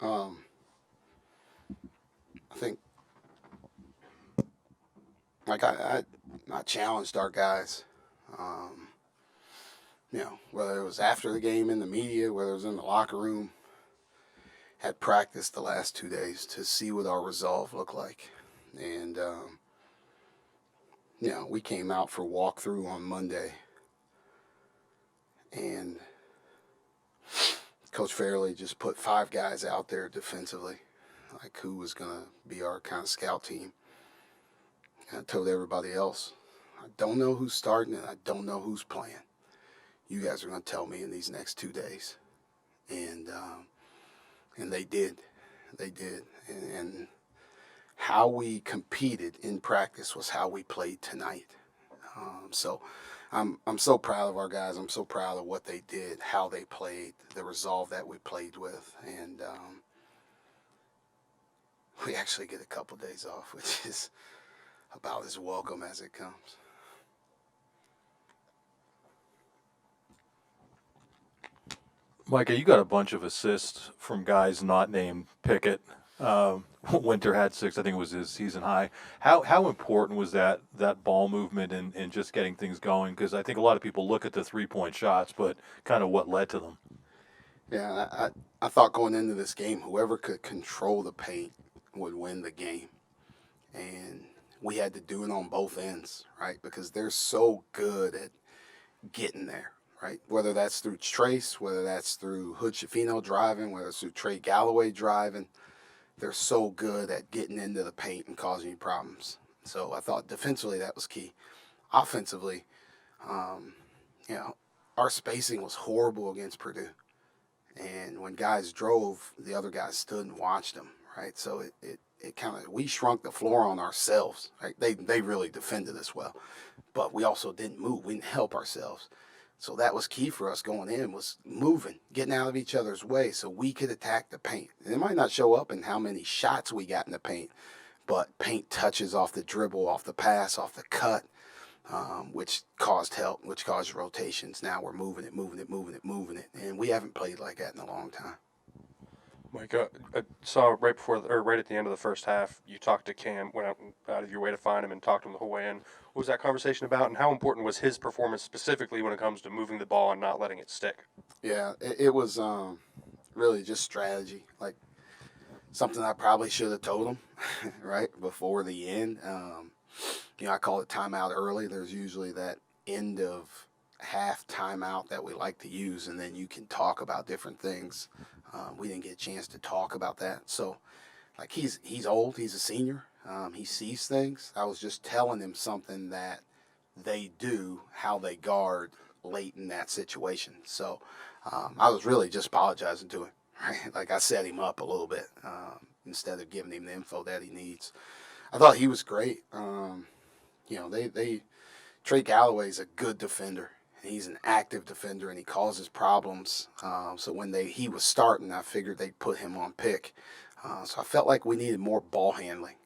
I think, like I challenged our guys. Um, whether it was after the game in the media, whether it was in the locker room, had practiced the last 2 days to see what our resolve looked like. And, we came out for walkthrough on Monday. And Coach Fairley just put 5 guys out there defensively, like who was going to be our kind of scout team. And I told everybody else, I don't know who's starting and I don't know who's playing. You guys are going to tell me in these next 2 days. And they did. They did. And how we competed in practice was how we played tonight. So I'm so proud of our guys. I'm so proud of what they did, how they played, the resolve that we played with. And we actually get a couple days off, which is about as welcome as it comes. Micah, you got a bunch of assists from guys not named Pickett. Winter had 6. I think it was his season high. How important was that ball movement and just getting things going? Because I think a lot of people look at the 3-point shots, but kind of what led to them. Yeah, I thought going into this game, whoever could control the paint would win the game. And we had to do it on both ends, right? Because they're so good at getting there, right? Whether that's through Trace, whether that's through Hood Shafino driving, whether it's through Trey Galloway driving, they're so good at getting into the paint and causing you problems. So I thought defensively that was key. Offensively, our spacing was horrible against Purdue. And when guys drove, the other guys stood and watched them, right? So it kind of, we shrunk the floor on ourselves, right? They really defended us well, but we also didn't move. We didn't help ourselves. So that was key for us going in, was moving, getting out of each other's way so we could attack the paint. And it might not show up in how many shots we got in the paint, but paint touches off the dribble, off the pass, off the cut, which caused help, which caused rotations. Now we're moving it. And we haven't played like that in a long time. Mike, I saw right at the end of the first half, you talked to Cam, went out of your way to find him and talked to him the whole way in. What was that conversation about, and how important was his performance specifically when it comes to moving the ball and not letting it stick? Yeah, it was really just strategy, like something I probably should have told him, right, before the end. I call it timeout early. There's usually that end of half timeout that we like to use, and then you can talk about different things. We didn't get a chance to talk about that. So, like, he's old. He's a senior. He sees things. I was just telling him something that they do, how they guard late in that situation. So I was really just apologizing to him. Right? Like, I set him up a little bit instead of giving him the info that he needs. I thought he was great. Trey Galloway's a good defender. He's an active defender, and he causes problems. So when he was starting, I figured they'd put him on pick. So I felt like we needed more ball handling.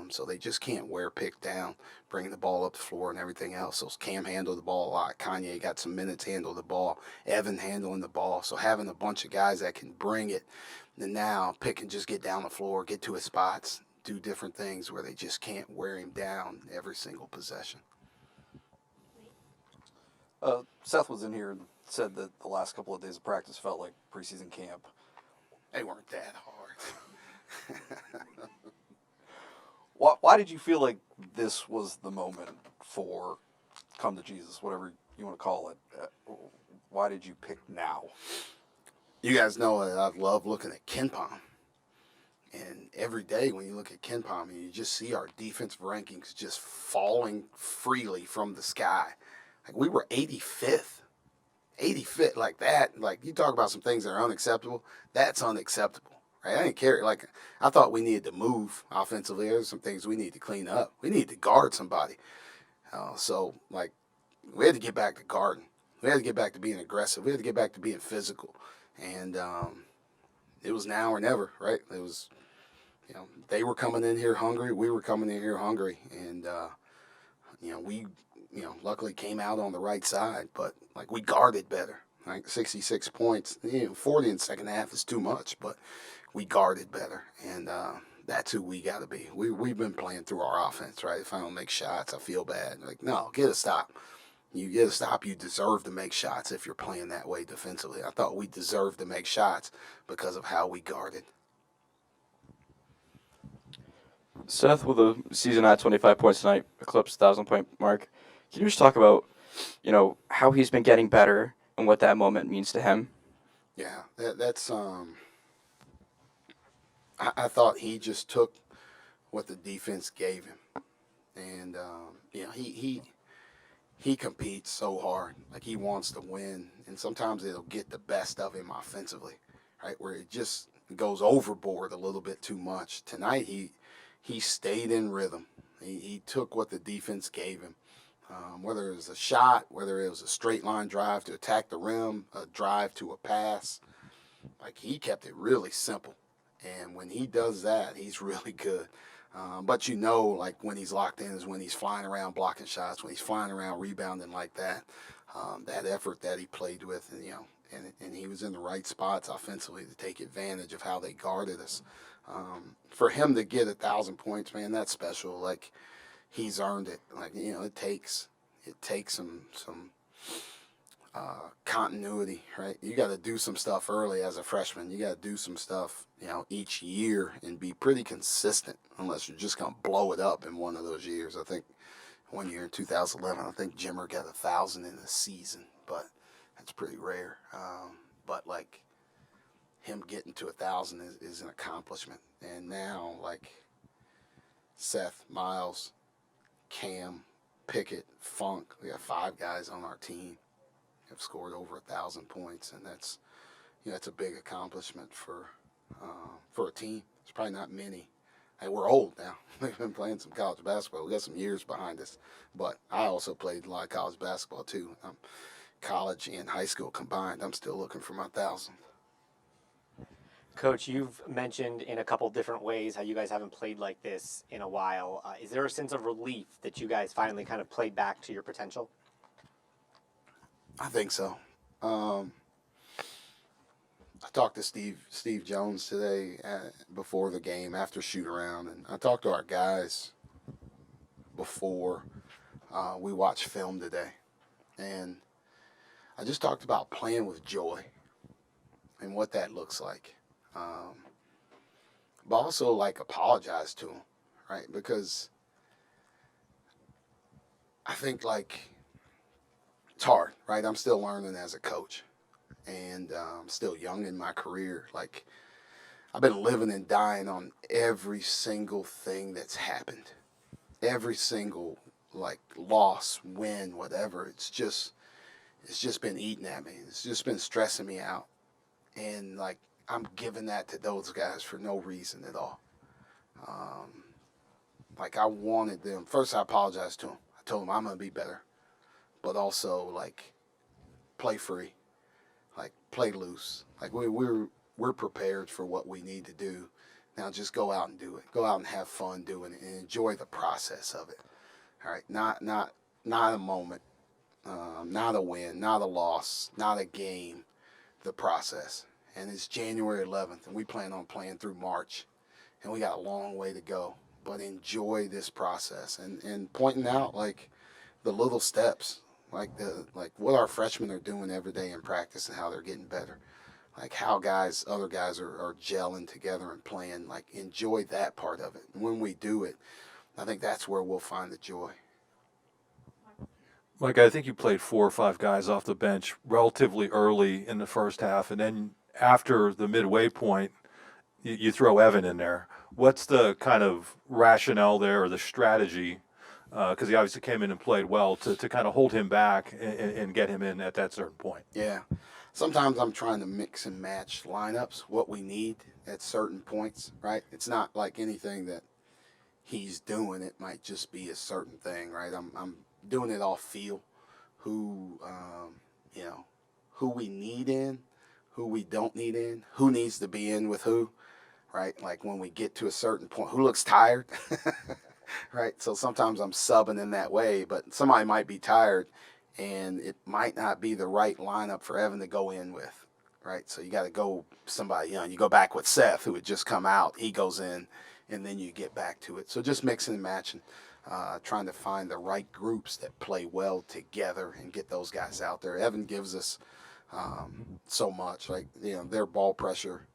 So they just can't wear pick down, bringing the ball up the floor and everything else. So Cam handled the ball a lot. Kanye got some minutes handling the ball. Evan handling the ball. So having a bunch of guys that can bring it, and now Pick can just get down the floor, get to his spots, do different things where they just can't wear him down every single possession. Seth was in here and said that the last couple of days of practice felt like preseason camp. They weren't that hard. Why did you feel like this was the moment for come to Jesus, whatever you want to call it? Why did you pick now? You guys know that I love looking at KenPom. And every day when you look at KenPom, you just see our defensive rankings just falling freely from the sky. Like, we were 85th, like that. Like, you talk about some things that are unacceptable. That's unacceptable, right? I didn't care. Like, I thought we needed to move offensively. There's some things we need to clean up. We need to guard somebody. So, like, we had to get back to guarding. We had to get back to being aggressive. We had to get back to being physical. And it was now or never, right? It was, they were coming in here hungry. We were coming in here hungry. And, we luckily came out on the right side, but like, we guarded better. Like 66 points, 40 in the second half is too much, but we guarded better, and that's who we got to be. We've been playing through our offense, right? If I don't make shots, I feel bad. Like, no, get a stop. You get a stop, you deserve to make shots if you're playing that way defensively. I thought we deserved to make shots because of how we guarded. Seth, with a season high 25 points tonight, eclipsed 1,000-point mark. Can you just talk about, how he's been getting better and what that moment means to him? Yeah, that's I thought he just took what the defense gave him, and he competes so hard, like he wants to win, and sometimes it'll get the best of him offensively, right? Where it just goes overboard a little bit too much. Tonight he stayed in rhythm. He took what the defense gave him, whether it was a shot, whether it was a straight line drive to attack the rim, a drive to a pass. Like, he kept it really simple. And when he does that, he's really good. But like when he's locked in is when he's flying around blocking shots, when he's flying around rebounding like that. That effort that he played with, and he was in the right spots offensively to take advantage of how they guarded us. For him to get 1,000 points, man, that's special. Like, he's earned it. Like, it takes some continuity, right? You got to do some stuff early as a freshman. You got to do some stuff, each year and be pretty consistent, unless you're just going to blow it up in one of those years. I think one year in 2011, I think Jimmer got 1,000 in a season, but that's pretty rare. But like, him getting to 1,000 is an accomplishment. And now, like, Seth, Miles, Cam, Pickett, Funk, we got 5 guys on our team have scored over 1,000 points, and that's a big accomplishment for a team. There's probably not many. And we're old now. We've been playing some college basketball. We got some years behind us, but I also played a lot of college basketball too. College and high school combined. I'm still looking for my 1,000. Coach, you've mentioned in a couple different ways how you guys haven't played like this in a while. Is there a sense of relief that you guys finally kind of played back to your potential? I think so. I talked to Steve Jones today before the game, after shoot around, and I talked to our guys before we watched film today, and I just talked about playing with joy and what that looks like, but also like apologize to them, right? Because I think like it's hard, right? I'm still learning as a coach. And I'm still young in my career. Like, I've been living and dying on every single thing that's happened. Every single, like, loss, win, whatever. It's just been eating at me. It's just been stressing me out. And, like, I'm giving that to those guys for no reason at all. Like, I wanted them. First, I apologized to them. I told them I'm going to be better. But also, like, play free. Like, play loose. Like, we're prepared for what we need to do. Now just go out and do it. Go out and have fun doing it and enjoy the process of it. All right, not a moment, not a win, not a loss, not a game. The process. And it's January 11th, and we plan on playing through March, and we got a long way to go. But enjoy this process and pointing out like the little steps. Like what our freshmen are doing every day in practice and how they're getting better. Like how other guys are gelling together and playing. Like, enjoy that part of it. And when we do it, I think that's where we'll find the joy. Mike, I think you played 4 or 5 guys off the bench relatively early in the first half, and then after the midway point, you throw Evan in there. What's the kind of rationale there, or the strategy? Because he obviously came in and played well to kind of hold him back and get him in at that certain point. Yeah. Sometimes I'm trying to mix and match lineups, what we need at certain points, right? It's not like anything that he's doing. It might just be a certain thing, right? I'm doing it off feel, who we need in, who we don't need in, who needs to be in with who, right? Like when we get to a certain point, who looks tired, right? So sometimes I'm subbing in that way, but somebody might be tired and it might not be the right lineup for Evan to go in with, right? So you got to go somebody young. You go back with Seth, who had just come out. He goes in, and then you get back to it. So just mixing and matching, trying to find the right groups that play well together and get those guys out there. Evan gives us so much. Like, their ball pressure,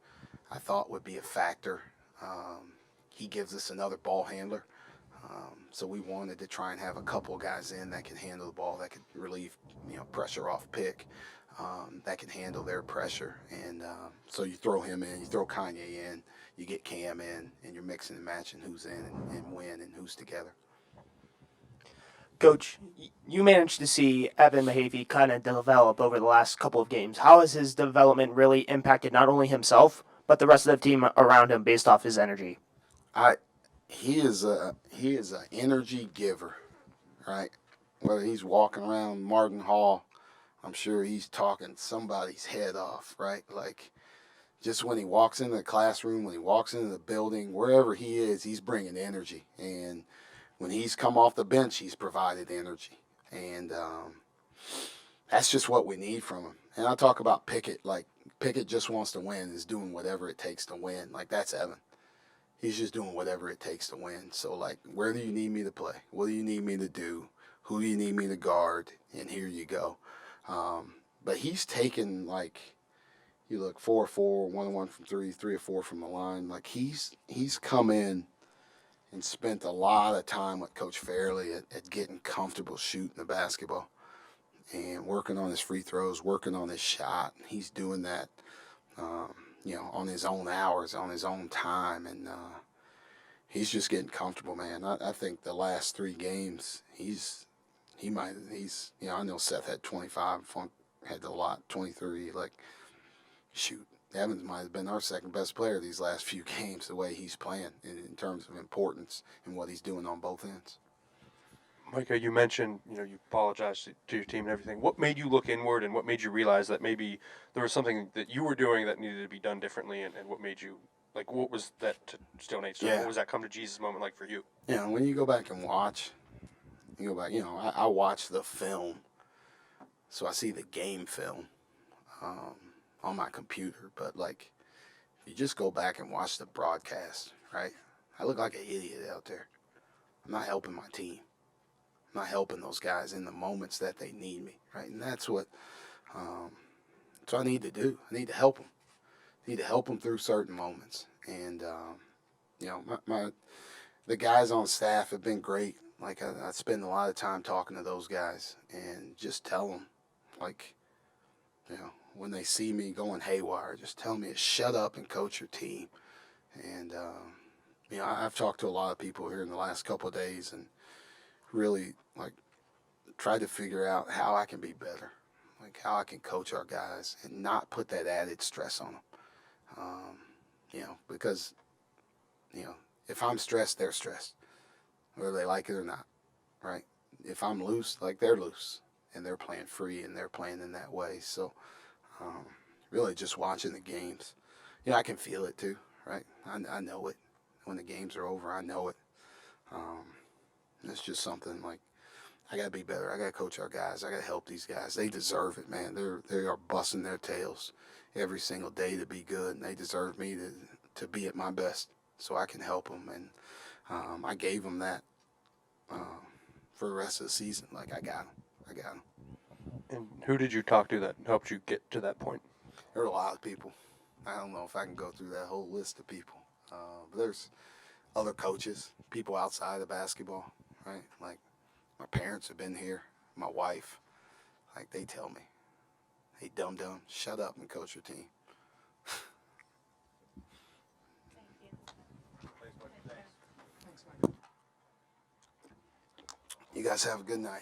I thought would be a factor. He gives us another ball handler. So we wanted to try and have a couple guys in that can handle the ball, that could relieve, pressure off pick, that can handle their pressure. And so you throw him in, you throw Kanye in, you get Cam in, and you're mixing and matching who's in and when and who's together. Coach, you managed to see Evan Mahavey kind of develop over the last couple of games. How has his development really impacted not only himself, but the rest of the team around him based off his energy? He is an energy giver, right? Whether he's walking around Martin Hall, I'm sure he's talking somebody's head off, right? Like, just when he walks into the classroom, when he walks into the building, wherever he is, he's bringing energy. And when he's come off the bench, he's provided energy. And that's just what we need from him. And I talk about Pickett, like, Pickett just wants to win, is doing whatever it takes to win. Like, that's Evan. He's just doing whatever it takes to win. So, like, where do you need me to play? What do you need me to do? Who do you need me to guard? And here you go. But he's taken, like, you look 4-4, 1-1 from 3, 3-4 from the line. Like, he's come in and spent a lot of time with Coach Fairley at getting comfortable shooting the basketball and working on his free throws, working on his shot. He's doing that, on his own hours, on his own time, and he's just getting comfortable, man. I think the last 3 games, I know Seth had 25, Funk had a lot, 23. Like, shoot, Evans might have been our second best player these last few games, the way he's playing in terms of importance and what he's doing on both ends. Micah, you mentioned, you apologized to your team and everything. What made you look inward, and what made you realize that maybe there was something that you were doing that needed to be done differently, and what made you, like, what was that, to steal Nate's term, what was that come to Jesus moment like for you? When you go back and watch, I watch the film, so I see the game film on my computer, but, like, if you just go back and watch the broadcast, right, I look like an idiot out there. I'm not helping my team. I'm not helping those guys in the moments that they need me, right? And that's what I need to do. I need to help them. I need to help them through certain moments. And, the guys on staff have been great. Like, I spend a lot of time talking to those guys and just tell them, like, when they see me going haywire, just tell me to shut up and coach your team. And, I've talked to a lot of people here in the last couple of days and really, like, tried to figure out how I can be better, like how I can coach our guys and not put that added stress on them. Because, if I'm stressed, they're stressed, whether they like it or not, right? If I'm loose, like, they're loose, and they're playing free, and they're playing in that way. So, really just watching the games. I can feel it too, right? I know it. When the games are over, I know it. It's just something, like, I got to be better. I got to coach our guys. I got to help these guys. They deserve it, man. They are busting their tails every single day to be good, and they deserve me to be at my best so I can help them. And I gave them that for the rest of the season. Like, I got them. And who did you talk to that helped you get to that point? There are a lot of people. I don't know if I can go through that whole list of people. But there's other coaches, people outside of basketball, right? Like, my parents have been here, my wife. Like, they tell me, hey, dum-dum, shut up and coach your team. You guys have a good night.